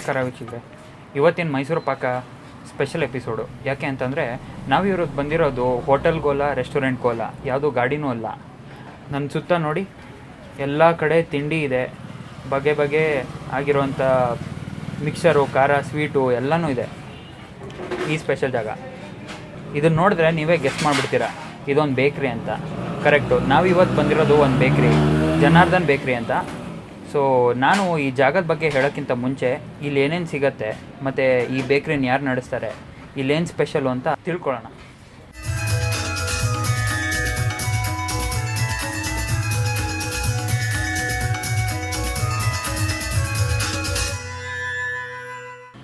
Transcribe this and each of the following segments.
ನಮಸ್ಕಾರ ವೀಕ್ಷಕರೇ. ಇವತ್ತಿನ ಮೈಸೂರು ಪಾಕ ಸ್ಪೆಷಲ್ ಎಪಿಸೋಡು. ಯಾಕೆ ಅಂತಂದರೆ ನಾವು ಇವ್ರಿಗೆ ಬಂದಿರೋದು ಹೋಟೆಲ್ಗೋಲ್ಲ, ರೆಸ್ಟೋರೆಂಟ್ಗೋಲ್ಲ, ಯಾವುದೂ ಗಾಡಿನೂ ಅಲ್ಲ. ನನ್ನ ಸುತ್ತ ನೋಡಿ ಎಲ್ಲ ಕಡೆ ತಿಂಡಿ ಇದೆ, ಬಗೆ ಬಗೆ ಆಗಿರುವಂಥ ಮಿಕ್ಸರು, ಖಾರ, ಸ್ವೀಟು ಎಲ್ಲನೂ ಇದೆ ಈ ಸ್ಪೆಷಲ್ ಜಾಗ. ಇದನ್ನು ನೋಡಿದ್ರೆ ನೀವೇ ಗೆಸ್ ಮಾಡಿಬಿಡ್ತೀರಾ ಇದೊಂದು ಬೇಕ್ರಿ ಅಂತ. ಕರೆಕ್ಟು, ನಾವು ಇವತ್ತು ಬಂದಿರೋದು ಒಂದು ಬೇಕ್ರಿ, ಜನಾರ್ದನ್ ಬೇಕ್ರಿ ಅಂತ. ಸೊ ನಾನು ಈ ಜಾಗದ ಬಗ್ಗೆ ಹೇಳೋಕ್ಕಿಂತ ಮುಂಚೆ ಇಲ್ಲಿ ಏನೇನು ಸಿಗುತ್ತೆ ಮತ್ತು ಈ ಬೇಕ್ರಿನ ಯಾರು ನಡೆಸ್ತಾರೆ, ಇಲ್ಲೇನು ಸ್ಪೆಷಲು ಅಂತ ತಿಳ್ಕೊಳ್ಳೋಣ.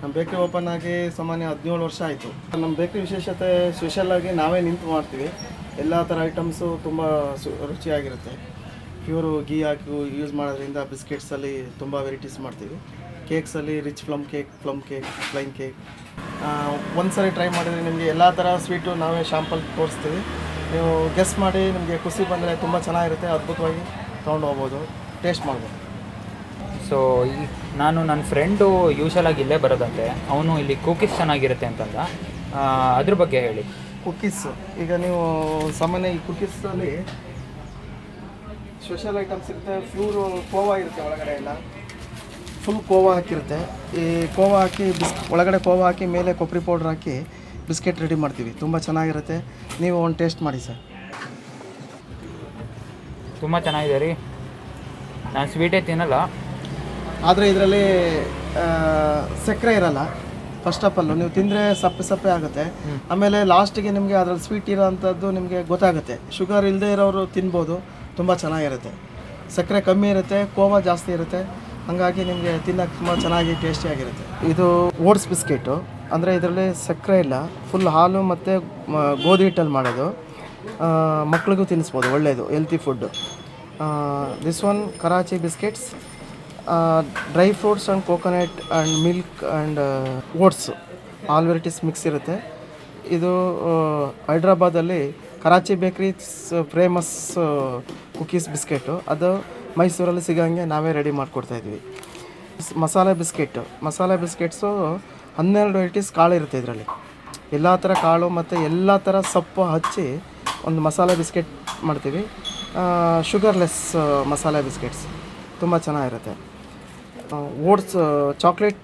ನಮ್ಮ ಬೇಕ್ರಿ ಓಪನ್ ಆಗಿ ಸಾಮಾನ್ಯ 17 ವರ್ಷ ಆಯಿತು. ನಮ್ಮ ಬೇಕ್ರಿ ವಿಶೇಷತೆ ಸ್ಪೆಷಲಾಗಿ ನಾವೇ ನಿಂತು ಮಾಡ್ತೀವಿ. ಎಲ್ಲ ಥರ ಐಟಮ್ಸು ತುಂಬ ರುಚಿಯಾಗಿರುತ್ತೆ. ಪ್ಯೂರು ಗೀ ಹಾಕಿ ಯೂಸ್ ಮಾಡೋದ್ರಿಂದ ಬಿಸ್ಕೆಟ್ಸಲ್ಲಿ ತುಂಬ ವೆರೈಟೀಸ್ ಮಾಡ್ತೀವಿ. ಕೇಕ್ಸಲ್ಲಿ rich plum cake, plain cake. ಒಂದು ಸರಿ ಟ್ರೈ ಮಾಡಿದರೆ ನಿಮಗೆ ಎಲ್ಲ ಥರ ಸ್ವೀಟು ನಾವೇ ಶಾಂಪಲ್ ತೋರಿಸ್ತೀವಿ. ನೀವು ಗೆಸ್ ಮಾಡಿ ನಿಮಗೆ ಖುಷಿ ಬಂದರೆ ತುಂಬ ಚೆನ್ನಾಗಿರುತ್ತೆ, ಅದ್ಭುತವಾಗಿ ತೊಗೊಂಡು ಹೋಗ್ಬೋದು, ಟೇಸ್ಟ್ ಮಾಡ್ಬೋದು. ಸೊ ನಾನು ನನ್ನ ಫ್ರೆಂಡು ಯೂಶಲಾಗಿ ಇಲ್ಲೇ ಬರೋದಂತೆ, ಅವನು ಇಲ್ಲಿ ಕುಕೀಸ್ ಚೆನ್ನಾಗಿರುತ್ತೆ ಅಂತಂದ. ಅದ್ರ ಬಗ್ಗೆ ಹೇಳಿ. ಕುಕ್ಕೀಸ್, ಈಗ ನೀವು ಸಾಮಾನ್ಯ ಈ ಕುಕ್ಕೀಸಲ್ಲಿ ಸ್ಪೆಷಲ್ ಐಟಮ್ಸ್ ಇರುತ್ತೆ. ಪ್ಯೂರು ಕೋವಾ ಇರುತ್ತೆ, ಒಳಗಡೆ ಎಲ್ಲ ಫುಲ್ ಕೋವಾ ಹಾಕಿರುತ್ತೆ. ಈ ಕೋವಾ ಹಾಕಿ ಒಳಗಡೆ ಕೋವಾ ಹಾಕಿ ಮೇಲೆ ಕೊಬ್ಬರಿ ಪೌಡ್ರ್ ಹಾಕಿ ಬಿಸ್ಕೆಟ್ ರೆಡಿ ಮಾಡ್ತೀವಿ. ತುಂಬ ಚೆನ್ನಾಗಿರುತ್ತೆ, ನೀವು ಒಂದು ಟೇಸ್ಟ್ ಮಾಡಿ ಸರ್. ತುಂಬ ಚೆನ್ನಾಗಿದೆ ರೀ. ನಾನು ಸ್ವೀಟೇ ತಿನ್ನಲ್ಲ, ಆದರೆ ಇದರಲ್ಲಿ ಸಕ್ಕರೆ ಇರಲ್ಲ. ಫಸ್ಟ್ ಆಫ್ ಆಲು ನೀವು ತಿಂದರೆ ಸಪ್ಪೆ ಆಗುತ್ತೆ. ಆಮೇಲೆ ಲಾಸ್ಟಿಗೆ ನಿಮಗೆ ಅದರಲ್ಲಿ ಸ್ವೀಟ್ ಇರೋ ಅಂಥದ್ದು ನಿಮಗೆ ಗೊತ್ತಾಗುತ್ತೆ. ಶುಗರ್ ಇಲ್ಲದೆ ಇರೋರು ತಿನ್ಬೋದು, ತುಂಬ ಚೆನ್ನಾಗಿರುತ್ತೆ. ಸಕ್ಕರೆ ಕಮ್ಮಿ ಇರುತ್ತೆ, ಕೋವಾ ಜಾಸ್ತಿ ಇರುತ್ತೆ, ಹಾಗಾಗಿ ನಿಮಗೆ ತಿನ್ನೋಕ್ಕೆ ತುಂಬ ಚೆನ್ನಾಗಿ ಟೇಸ್ಟಿಯಾಗಿರುತ್ತೆ. ಇದು ಓಟ್ಸ್ ಬಿಸ್ಕೆಟು, ಅಂದರೆ ಇದರಲ್ಲಿ ಸಕ್ಕರೆ ಇಲ್ಲ, ಫುಲ್ ಹಾಲು ಮತ್ತು ಗೋಧಿ ಹಿಟ್ಟಲ್ಲಿ ಮಾಡೋದು. ಮಕ್ಳಿಗೂ ತಿನ್ನಿಸ್ಬೋದು, ಒಳ್ಳೆಯದು, healthy food. This one Karachi biscuits, dry fruits and coconut and milk and oats, all varieties mix ಇರುತ್ತೆ. ಇದು ಹೈದ್ರಾಬಾದಲ್ಲಿ ಕರಾಚಿ ಬೇಕ್ರಿ ಫೇಮಸ್ ಕುಕೀಸ್ ಬಿಸ್ಕೆಟು. ಅದು ಮೈಸೂರಲ್ಲಿ ಸಿಗೋಂಗೆ ನಾವೇ ರೆಡಿ ಮಾಡಿಕೊಡ್ತಾಯಿದ್ವಿ. ಮಸಾಲೆ ಬಿಸ್ಕೆಟ್ಸು 12 ವೆರೈಟೀಸ್ ಕಾಳು ಇರುತ್ತೆ ಇದರಲ್ಲಿ. ಎಲ್ಲ ಥರ ಕಾಳು ಮತ್ತು ಎಲ್ಲ ಥರ ಸೊಪ್ಪು ಹಚ್ಚಿ ಒಂದು ಮಸಾಲೆ ಬಿಸ್ಕೆಟ್ ಮಾಡ್ತೀವಿ. ಶುಗರ್ಲೆಸ್ ಮಸಾಲೆ ಬಿಸ್ಕೆಟ್ಸ್ ತುಂಬ ಚೆನ್ನಾಗಿರುತ್ತೆ. ಓಟ್ಸ್ ಚಾಕ್ಲೇಟ್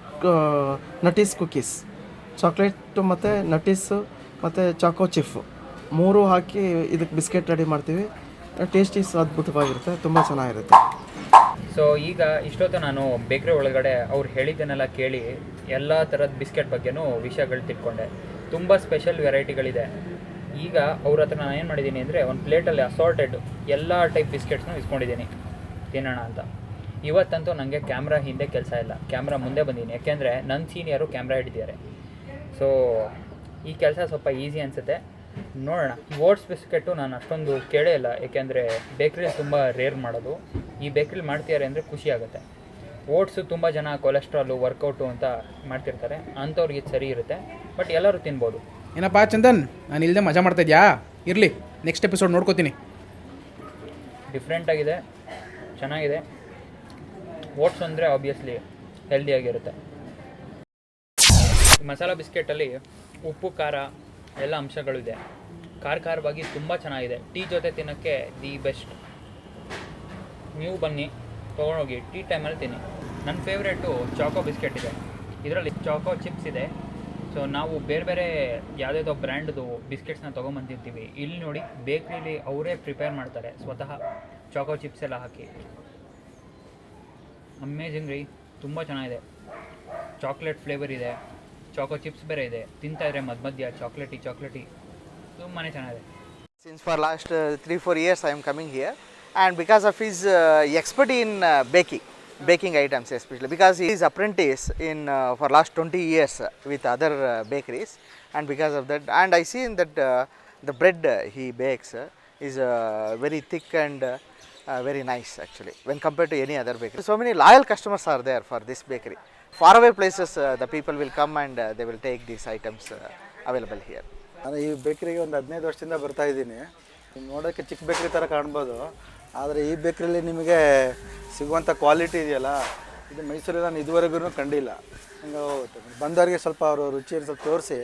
ನಟೀಸ್ ಕುಕೀಸ್, ಚಾಕ್ಲೇಟು ಮತ್ತು ನಟೀಸು ಮತ್ತು ಚಾಕೋ ಚಿಫ್ 3 ಹಾಕಿ ಇದಕ್ಕೆ ಬಿಸ್ಕೆಟ್ ರೆಡಿ ಮಾಡ್ತೀವಿ. ಟೇಸ್ಟೀಸ್ ಅದ್ಭುತವಾಗಿರುತ್ತೆ, ತುಂಬ ಚೆನ್ನಾಗಿರುತ್ತೆ. ಸೊ ಈಗ ಇಷ್ಟೊತ್ತು ನಾನು ಬೇಕ್ರಿ ಒಳಗಡೆ ಅವ್ರು ಹೇಳಿದ್ದನ್ನೆಲ್ಲ ಕೇಳಿ ಎಲ್ಲ ಥರದ ಬಿಸ್ಕೆಟ್ ಬಗ್ಗೆನೂ ವಿಷಯಗಳು ತಿಳ್ಕೊಂಡೆ. ತುಂಬ ಸ್ಪೆಷಲ್ ವೆರೈಟಿಗಳಿದೆ. ಈಗ ಅವ್ರ ಹತ್ರ ನಾನು ಏನು ಮಾಡಿದ್ದೀನಿ ಅಂದರೆ ಒಂದು ಪ್ಲೇಟಲ್ಲಿ ಅಸಾರ್ಟೆಡ್ ಎಲ್ಲ ಟೈಪ್ ಬಿಸ್ಕೆಟ್ಸ್ನೂ ಇಸ್ಕೊಂಡಿದ್ದೀನಿ ತಿನ್ನೋಣ ಅಂತ. ಇವತ್ತಂತೂ ನನಗೆ ಕ್ಯಾಮ್ರಾ ಹಿಂದೆ ಕೆಲಸ ಇಲ್ಲ, ಕ್ಯಾಮ್ರಾ ಮುಂದೆ ಬಂದೀನಿ. ಯಾಕೆಂದರೆ ನನ್ನ ಸೀನಿಯರು ಕ್ಯಾಮ್ರಾ ಹಿಡಿದಿದ್ದಾರೆ. ಸೊ ಈ ಕೆಲಸ ಸ್ವಲ್ಪ ಈಸಿ ಅನಿಸುತ್ತೆ. ನೋಡೋಣ. ಓಟ್ಸ್ ಬಿಸ್ಕೆಟು ನಾನು ಅಷ್ಟೊಂದು ಕೇಳೇ ಇಲ್ಲ, ಏಕೆಂದರೆ ಬೇಕ್ರಿಲಿ ತುಂಬ ರೇರ್ ಮಾಡೋದು. ಈ ಬೇಕ್ರಿಲಿ ಮಾಡ್ತಿದ್ದಾರೆ ಅಂದರೆ ಖುಷಿ ಆಗುತ್ತೆ. ಓಟ್ಸು ತುಂಬ ಜನ ಕೊಲೆಸ್ಟ್ರಾಲು, ವರ್ಕೌಟು ಅಂತ ಮಾಡ್ತಿರ್ತಾರೆ, ಅಂಥವ್ರಿಗೆ ಸರಿ ಇರುತ್ತೆ. ಬಟ್ ಎಲ್ಲರೂ ತಿನ್ಬೋದು. ಏನಪ್ಪ ಚಂದನ್, ನಾನು ಇಲ್ಲದೆ ಮಜಾ ಮಾಡ್ತಾಯಿದ್ಯಾ? ಇರಲಿ, ನೆಕ್ಸ್ಟ್ ಎಪಿಸೋಡ್ ನೋಡ್ಕೋತೀನಿ. ಡಿಫ್ರೆಂಟಾಗಿದೆ, ಚೆನ್ನಾಗಿದೆ. ಓಟ್ಸ್ ಅಂದರೆ ಆಬ್ವಿಯಸ್ಲಿ ಹೆಲ್ದಿಯಾಗಿರುತ್ತೆ. ಮಸಾಲ ಬಿಸ್ಕೆಟಲ್ಲಿ ಉಪ್ಪು, ಖಾರ ಎಲ್ಲ ಅಂಶಗಳಿದೆ. ಖಾರವಾಗಿ ತುಂಬ ಚೆನ್ನಾಗಿದೆ. ಟೀ ಜೊತೆ ತಿನ್ನೋಕ್ಕೆ ದಿ ಬೆಸ್ಟ್. ನೀವು ಬನ್ನಿ, ತೊಗೊಂಡೋಗಿ ಟೀ ಟೈಮಲ್ಲಿ ತಿನ್ನಿ. ನನ್ನ ಫೇವ್ರೇಟು ಚಾಕೋ ಬಿಸ್ಕೆಟ್ ಇದೆ. ಇದರಲ್ಲಿ ಚಾಕೋ ಚಿಪ್ಸ್ ಇದೆ. ಸೊ ನಾವು ಬೇರೆ ಯಾವುದೇದೋ ಬ್ರ್ಯಾಂಡ್ದು ಬಿಸ್ಕೆಟ್ಸ್ನ ತೊಗೊಂಬಂದಿರ್ತೀವಿ. ಇಲ್ಲಿ ನೋಡಿ ಬೇಕ್ರಿಲಿ ಅವರೇ ಪ್ರಿಪೇರ್ ಮಾಡ್ತಾರೆ ಸ್ವತಃ, ಚಾಕೋ ಚಿಪ್ಸ್ ಎಲ್ಲ ಹಾಕಿ. ಅಮೇಝಿಂಗ್ ರೀ, ತುಂಬ ಚೆನ್ನಾಗಿದೆ. ಚಾಕ್ಲೇಟ್ ಫ್ಲೇವರ್ ಇದೆ, ಚಾಕೋ ಚಿಪ್ಸ್ ಬೇರೆ ಇದೆ. ತಿಂತಾಯಿದ್ರೆ ಮಧ್ಯ ಚಾಕ್ಲೇಟಿ ತುಂಬಾ ಚೆನ್ನಾಗಿದೆ. Since for last 3-4 years I am coming here, and because of his expertise in baking items, especially because he is apprentice in for last 20 years with other bakeries, and because of that, and I see in that the bread he bakes is very thick and very nice actually when compared to any other bakery. So many loyal customers are there for this bakery. Faraway places the people will come and they will take these items available here. ನಾನು ಈ ಬೇಕ್ರಿಗೆ ಒಂದು 15 ವರ್ಷದಿಂದ ಬರ್ತಾಯಿದ್ದೀನಿ. ನೋಡೋಕ್ಕೆ ಚಿಕ್ಕ ಬೇಕ್ರಿ ಥರ ಕಾಣ್ಬೋದು, ಆದರೆ ಈ ಬೇಕ್ರಿಲಿ ನಿಮಗೆ ಸಿಗುವಂಥ ಕ್ವಾಲಿಟಿ ಇದೆಯಲ್ಲ, ಇದು ಮೈಸೂರಲ್ಲಿ ನಾನು ಇದುವರೆಗೂ ಕಂಡಿಲ್ಲ. ಹಂಗೆ ಬಂದವರಿಗೆ ಸ್ವಲ್ಪ ಅವರು ರುಚಿಯನ್ನು ಸ್ವಲ್ಪ ತೋರಿಸಿ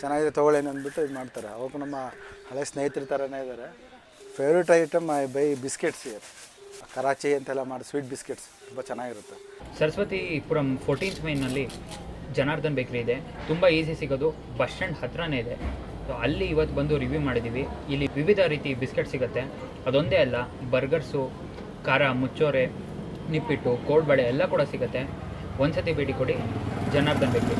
ಚೆನ್ನಾಗಿದೆ ತೊಗೊಳ್ಳೇನು ಅಂದ್ಬಿಟ್ಟು ಇದು ಮಾಡ್ತಾರೆ. ಅವಾಗ ನಮ್ಮ ಹಳೆ ಸ್ನೇಹಿತರ ಥರನೇ ಇದ್ದಾರೆ. Favourite item I by biscuits Karachi ಅಂತೆಲ್ಲ ಮಾಡಿ ಸ್ವೀಟ್ ಬಿಸ್ಕೆಟ್ಸ್ ತುಂಬ ಚೆನ್ನಾಗಿರುತ್ತೆ. ಸರಸ್ವತಿಪುರಂ 14th ಮೈನಲ್ಲಿ ಜನಾರ್ದನ್ ಬೇಕ್ರಿ ಇದೆ. ತುಂಬ ಈಸಿ ಸಿಗೋದು, ಬಸ್ ಸ್ಟ್ಯಾಂಡ್ ಹತ್ರನೇ ಇದೆ. ಸೊ ಅಲ್ಲಿ ಇವತ್ತು ಬಂದು ರಿವ್ಯೂ ಮಾಡಿದ್ದೀವಿ. ಇಲ್ಲಿ ವಿವಿಧ ರೀತಿ ಬಿಸ್ಕೆಟ್ ಸಿಗುತ್ತೆ. ಅದೊಂದೇ ಅಲ್ಲ, ಬರ್ಗರ್ಸು, ಖಾರ, ಮುಚ್ಚೋರೆ, ನಿಪ್ಪಿಟ್ಟು, ಕೋಡ್ಬಳೆ ಎಲ್ಲ ಕೂಡ ಸಿಗುತ್ತೆ. ಒಂದ್ಸತಿ ಭೇಟಿ ಕೊಡಿ ಜನಾರ್ದನ್ ಬೇಕ್ರಿ.